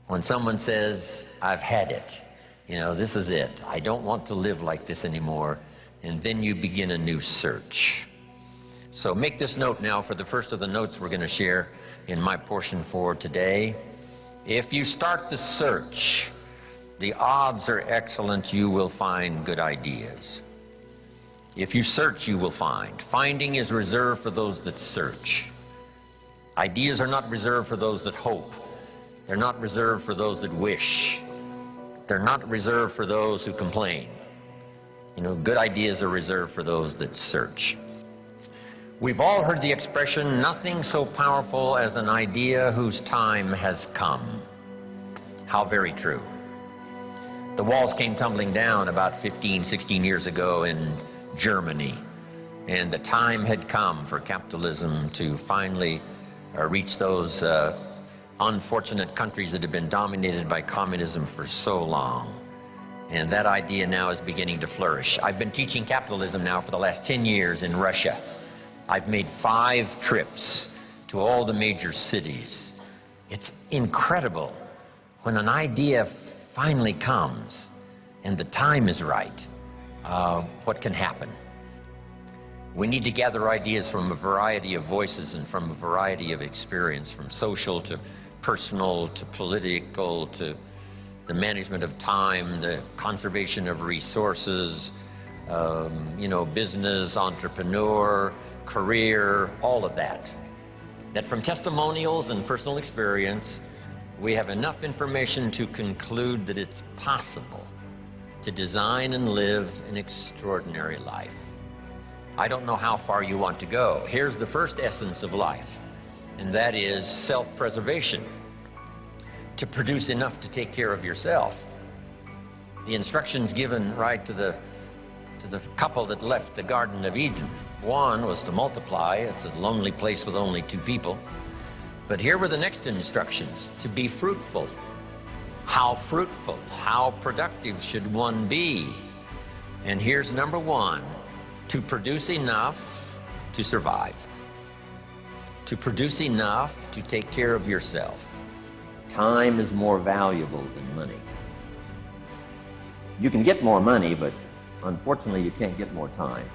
When someone says, I've had it, this is it, I don't want to live like this anymore, and then you begin a new search. So make this note now for the first of the notes we're going to share in my portion for today. If you start the search, the odds are excellent you will find good ideas. If you search, you will find. Finding is reserved for those that search. Ideas are not reserved for those that hope. They're not reserved for those that wish. They're not reserved for those who complain. Good ideas are reserved for those that search. We've all heard the expression, nothing so powerful as an idea whose time has come. How very true. The walls came tumbling down about 15, 16 years ago in Germany, and the time had come for capitalism to finally reach those unfortunate countries that have been dominated by communism for so long. And that idea now is beginning to flourish. I've been teaching capitalism now for the last 10 years in Russia. I've made 5 trips to all the major cities. It's incredible when an idea finally comes and the time is right, what can happen. We need to gather ideas from a variety of voices and from a variety of experience, from social to personal to political to the management of time, the conservation of resources, business, entrepreneur, career, all of that. That from testimonials and personal experience, we have enough information to conclude that it's possible to design and live an extraordinary life. I don't know how far you want to go. Here's the first essence of life, and that is self-preservation. To produce enough to take care of yourself. The instructions given right to the couple that left the Garden of Eden. One was to multiply. It's a lonely place with only 2 people. But here were the next instructions, to be fruitful. How fruitful, how productive should one be? And here's number 1, to produce enough to survive. To produce enough to take care of yourself. Time is more valuable than money. You can get more money, but unfortunately you can't get more time.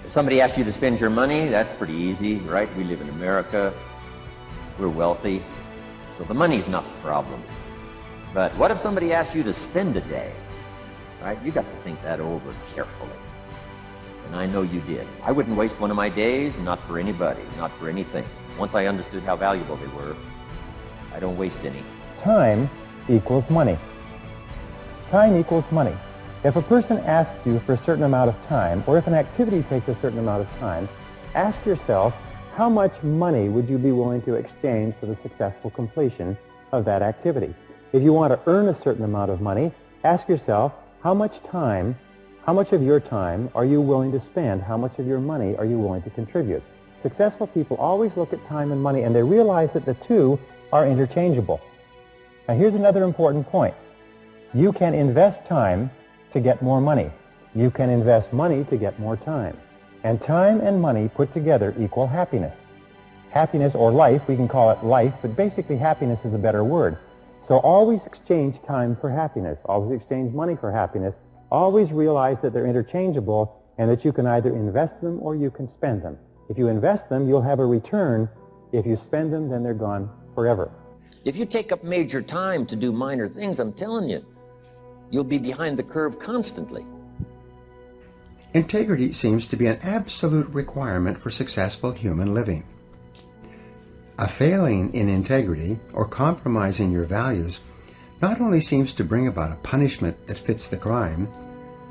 If somebody asks you to spend your money, that's pretty easy, right? We live in America, we're wealthy, so the money's not the problem. But what if somebody asks you to spend a day, right? You got to think that over carefully. And I know you did. I wouldn't waste one of my days, not for anybody, not for anything. Once I understood how valuable they were, I don't waste any. Time equals money. Time equals money. If a person asks you for a certain amount of time, or if an activity takes a certain amount of time, ask yourself, how much money would you be willing to exchange for the successful completion of that activity? If you want to earn a certain amount of money, ask yourself, how much of your time are you willing to spend? How much of your money are you willing to contribute? Successful people always look at time and money, and they realize that the two are interchangeable. Now here's another important point. You can invest time to get more money. You can invest money to get more time. And time and money put together equal happiness. Happiness, or life, we can call it life, but basically happiness is a better word. So always exchange time for happiness. Always exchange money for happiness. Always realize that they're interchangeable and that you can either invest them or you can spend them. If you invest them, you'll have a return. If you spend them, then they're gone forever. If you take up major time to do minor things, I'm telling you, you'll be behind the curve constantly. Integrity seems to be an absolute requirement for successful human living. A failing in integrity or compromising your values not only seems to bring about a punishment that fits the crime,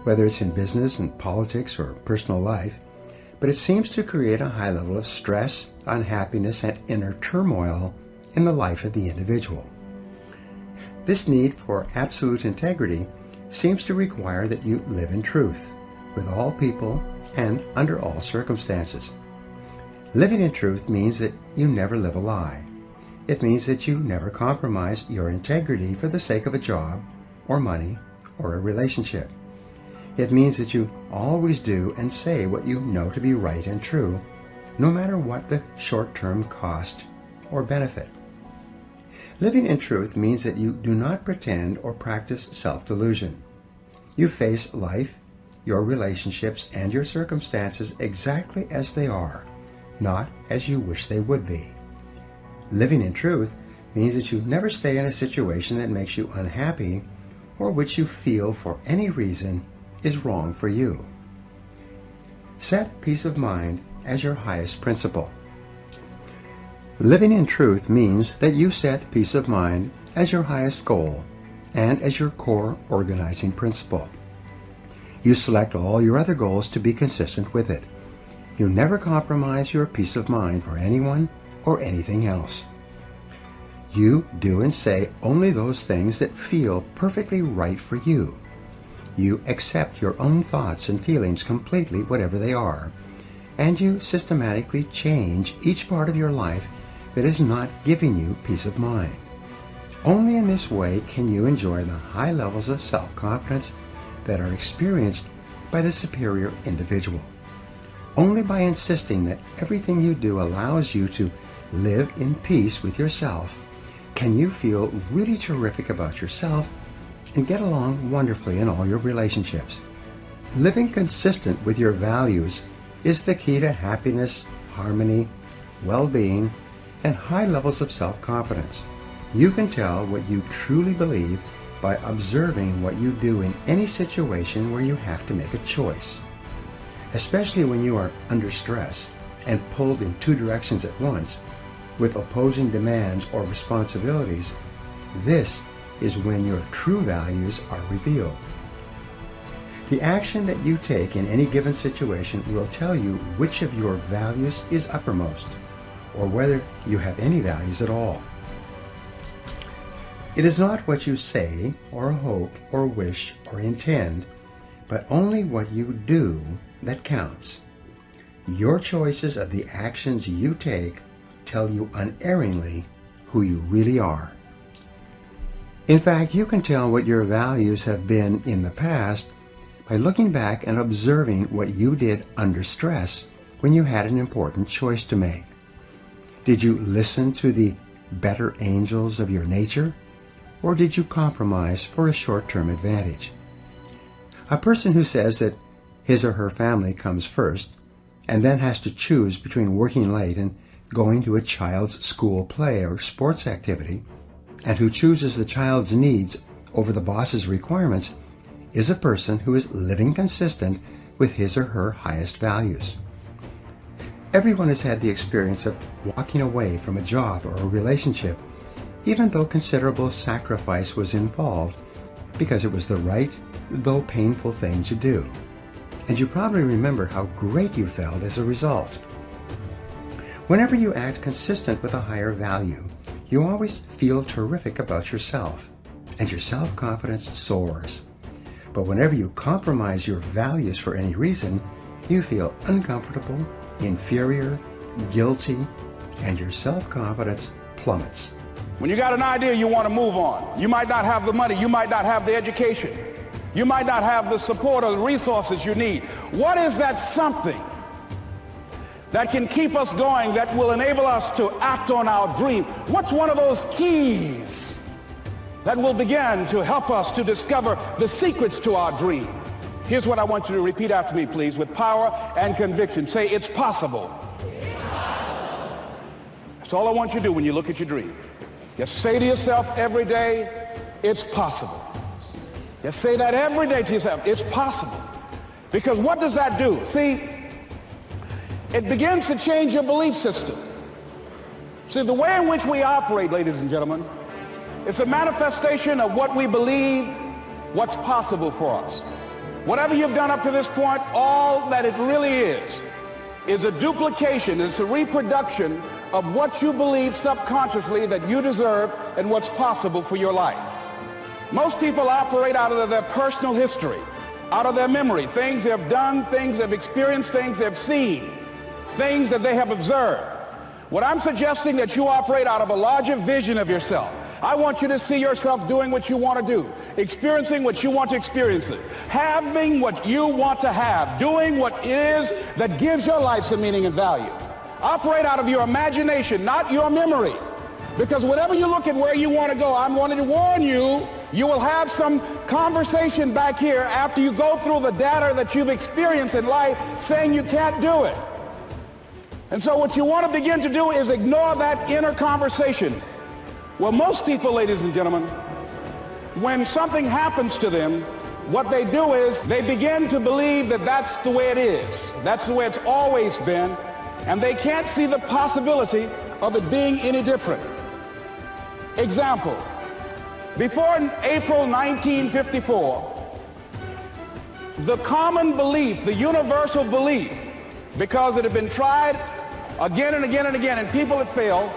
whether it's in business and politics or personal life, but it seems to create a high level of stress, unhappiness, and inner turmoil in the life of the individual. This need for absolute integrity seems to require that you live in truth with all people and under all circumstances. Living in truth means that you never live a lie. It means that you never compromise your integrity for the sake of a job or money or a relationship. It means that you always do and say what you know to be right and true, no matter what the short-term cost or benefit. Living in truth means that you do not pretend or practice self-delusion. You face life, your relationships, and your circumstances exactly as they are, not as you wish they would be. Living in truth means that you never stay in a situation that makes you unhappy or which you feel for any reason is wrong for you. Set peace of mind as your highest principle. Living in truth means that you set peace of mind as your highest goal and as your core organizing principle. You select all your other goals to be consistent with it. You never compromise your peace of mind for anyone or anything else. You do and say only those things that feel perfectly right for you. You accept your own thoughts and feelings completely, whatever they are, and you systematically change each part of your life that is not giving you peace of mind. Only in this way can you enjoy the high levels of self-confidence that are experienced by the superior individual. Only by insisting that everything you do allows you to live in peace with yourself can you feel really terrific about yourself and get along wonderfully in all your relationships. Living consistent with your values is the key to happiness, harmony, well-being, and high levels of self-confidence. You can tell what you truly believe by observing what you do in any situation where you have to make a choice. Especially when you are under stress and pulled in two directions at once, with opposing demands or responsibilities, this is when your true values are revealed. The action that you take in any given situation will tell you which of your values is uppermost, or whether you have any values at all. It is not what you say, or hope, or wish, or intend, but only what you do that counts. Your choices of the actions you take tell you unerringly who you really are. In fact, you can tell what your values have been in the past by looking back and observing what you did under stress when you had an important choice to make. Did you listen to the better angels of your nature, or did you compromise for a short-term advantage? A person who says that his or her family comes first and then has to choose between working late and going to a child's school play or sports activity, and who chooses the child's needs over the boss's requirements, is a person who is living consistent with his or her highest values. Everyone has had the experience of walking away from a job or a relationship, even though considerable sacrifice was involved, because it was the right, though painful thing to do. And you probably remember how great you felt as a result. Whenever you act consistent with a higher value, you always feel terrific about yourself, and your self-confidence soars. But whenever you compromise your values for any reason, you feel uncomfortable, inferior, guilty, and your self-confidence plummets. When you got an idea you want to move on, you might not have the money, you might not have the education, you might not have the support or the resources you need. What is that something that can keep us going, that will enable us to act on our dream? What's one of those keys that will begin to help us to discover the secrets to our dream? Here's what I want you to repeat after me, please, with power and conviction. Say, it's possible. It's possible. That's all I want you to do when you look at your dream. Just say to yourself every day, it's possible. Just say that every day to yourself, it's possible. Because what does that do? See, it begins to change your belief system. See, the way in which we operate, ladies and gentlemen, it's a manifestation of what we believe, what's possible for us. Whatever you've done up to this point, all that it really is a duplication, it's a reproduction of what you believe subconsciously that you deserve and what's possible for your life. Most people operate out of their personal history, out of their memory, things they've done, things they've experienced, things they've seen, things that they have observed. What I'm suggesting that you operate out of a larger vision of yourself. I want you to see yourself doing what you want to do, experiencing what you want to experience, having what you want to have, doing what it is that gives your life some meaning and value. Operate out of your imagination, not your memory. Because whenever you look at where you want to go, I'm wanting to warn you, you will have some conversation back here after you go through the data that you've experienced in life saying you can't do it. And so what you want to begin to do is ignore that inner conversation. Well, most people, ladies and gentlemen, when something happens to them, what they do is they begin to believe that that's the way it is. That's the way it's always been. And they can't see the possibility of it being any different. Example, before April 1954, the common belief, the universal belief, because it had been tried again and again and again and people had failed,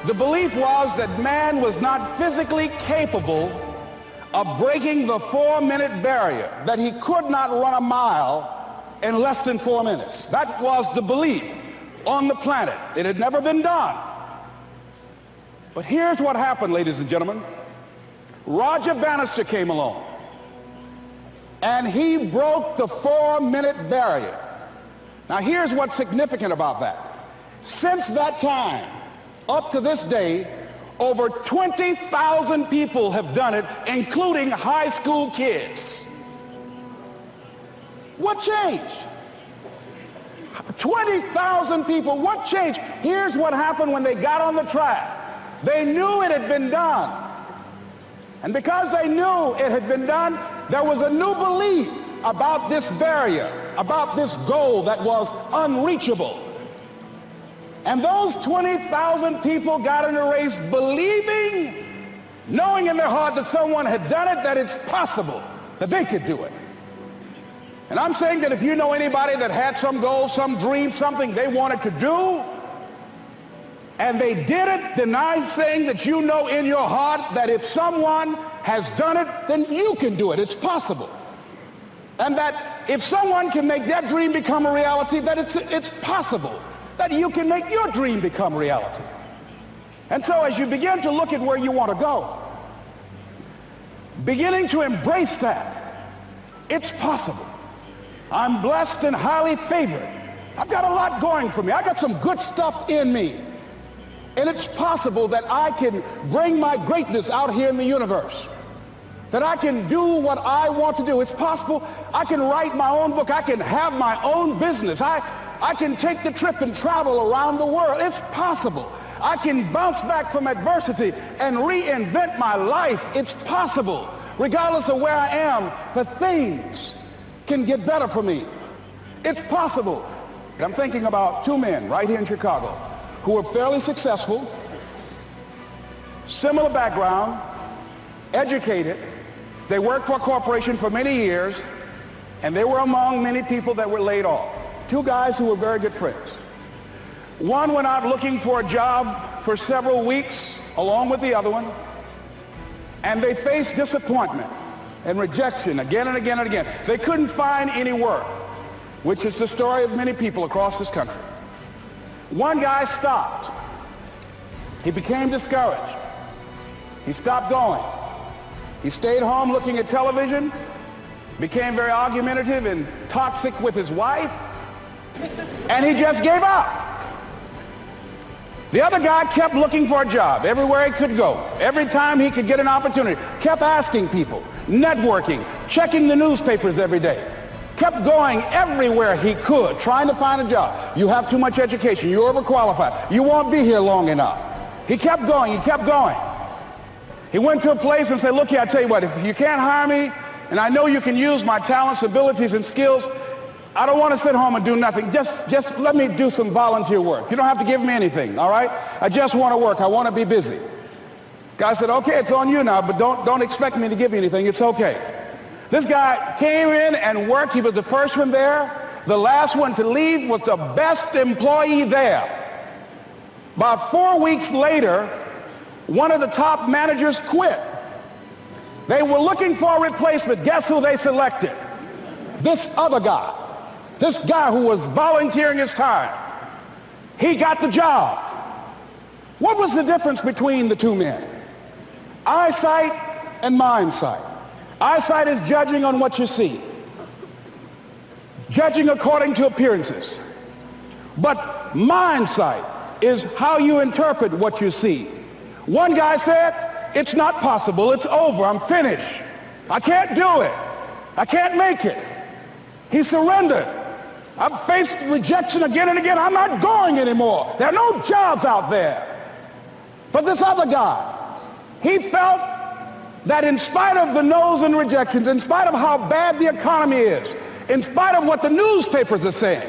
the belief was that man was not physically capable of breaking the 4-minute barrier, that he could not run a mile in less than 4 minutes. That was the belief on the planet. It had never been done. But here's what happened, ladies and gentlemen. Roger Bannister came along, and he broke the 4-minute barrier. Now here's what's significant about that. Since that time, up to this day, over 20,000 people have done it, including high school kids. What changed? 20,000 people, what changed? Here's what happened when they got on the track. They knew it had been done. And because they knew it had been done, there was a new belief about this barrier, about this goal that was unreachable. And those 20,000 people got in a race believing, knowing in their heart that someone had done it, that it's possible that they could do it. And I'm saying that if you know anybody that had some goal, some dream, something they wanted to do, and they did it, then I'm saying that you know in your heart that if someone has done it, then you can do it. It's possible. And that if someone can make their dream become a reality, that it's possible that you can make your dream become reality. And so as you begin to look at where you want to go, beginning to embrace that, it's possible. I'm blessed and highly favored. I've got a lot going for me. I got some good stuff in me. And it's possible that I can bring my greatness out here in the universe. That I can do what I want to do. It's possible I can write my own book. I can have my own business. I can take the trip and travel around the world. It's possible. I can bounce back from adversity and reinvent my life. It's possible. Regardless of where I am, the things can get better for me. It's possible. I'm thinking about two men right here in Chicago who were fairly successful, similar background, educated. They worked for a corporation for many years, and they were among many people that were laid off. Two guys who were very good friends. One went out looking for a job for several weeks along with the other one, and they faced disappointment and rejection again and again and again. They couldn't find any work, which is the story of many people across this country. One guy stopped. He became discouraged. He stopped going. He stayed home looking at television, became very argumentative and toxic with his wife, and he just gave up. The other guy kept looking for a job everywhere he could go. Every time he could get an opportunity, kept asking people, networking, checking the newspapers every day. Kept going everywhere he could, trying to find a job. You have too much education. You're overqualified. You won't be here long enough. He kept going. He kept going. He went to a place and said, look here, I tell you what, if you can't hire me, and I know you can use my talents, abilities, and skills, I don't want to sit home and do nothing. Just let me do some volunteer work. You don't have to give me anything, all right? I just want to work. I want to be busy. Guy said, okay, it's on you now, but don't expect me to give you anything. It's okay. This guy came in and worked. He was the first one there. The last one to leave was the best employee there. About 4 weeks later, one of the top managers quit. They were looking for a replacement. Guess who they selected? This other guy. This guy who was volunteering his time. He got the job. What was the difference between the two men? Eyesight and mindsight. Eyesight is judging on what you see, judging according to appearances. But mindsight is how you interpret what you see, One guy said, it's not possible, it's over, I'm finished. I can't do it. I can't make it. He surrendered. I've faced rejection again and again. I'm not going anymore. There are no jobs out there. But this other guy, he felt that in spite of the no's and rejections, in spite of how bad the economy is, in spite of what the newspapers are saying,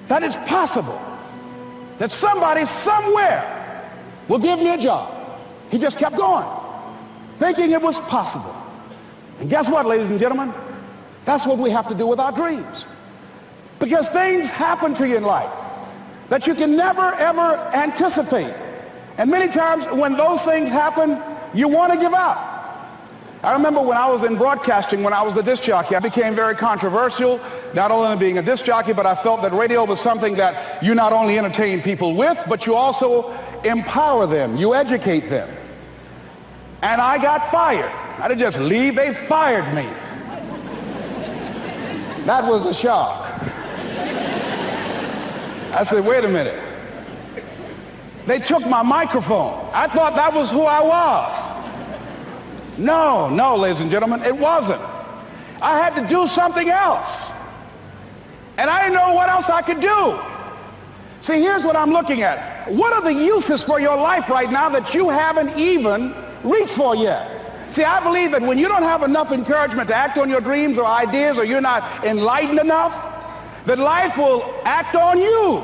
that it's possible that somebody somewhere will give me a job. He just kept going, thinking it was possible. And guess what, ladies and gentlemen? That's what we have to do with our dreams. Because things happen to you in life that you can never, ever anticipate. And many times when those things happen, you want to give up. I remember when I was in broadcasting, when I was a disc jockey, I became very controversial, not only being a disc jockey, but I felt that radio was something that you not only entertain people with, but you also empower them, you educate them. And I got fired. I didn't just leave, they fired me. That was a shock. I said, wait a minute. They took my microphone. I thought that was who I was. No, ladies and gentlemen, it wasn't. I had to do something else. And I didn't know what else I could do. See, here's what I'm looking at. What are the uses for your life right now that you haven't even reached for yet? See, I believe that when you don't have enough encouragement to act on your dreams or ideas, or you're not enlightened enough, that life will act on you.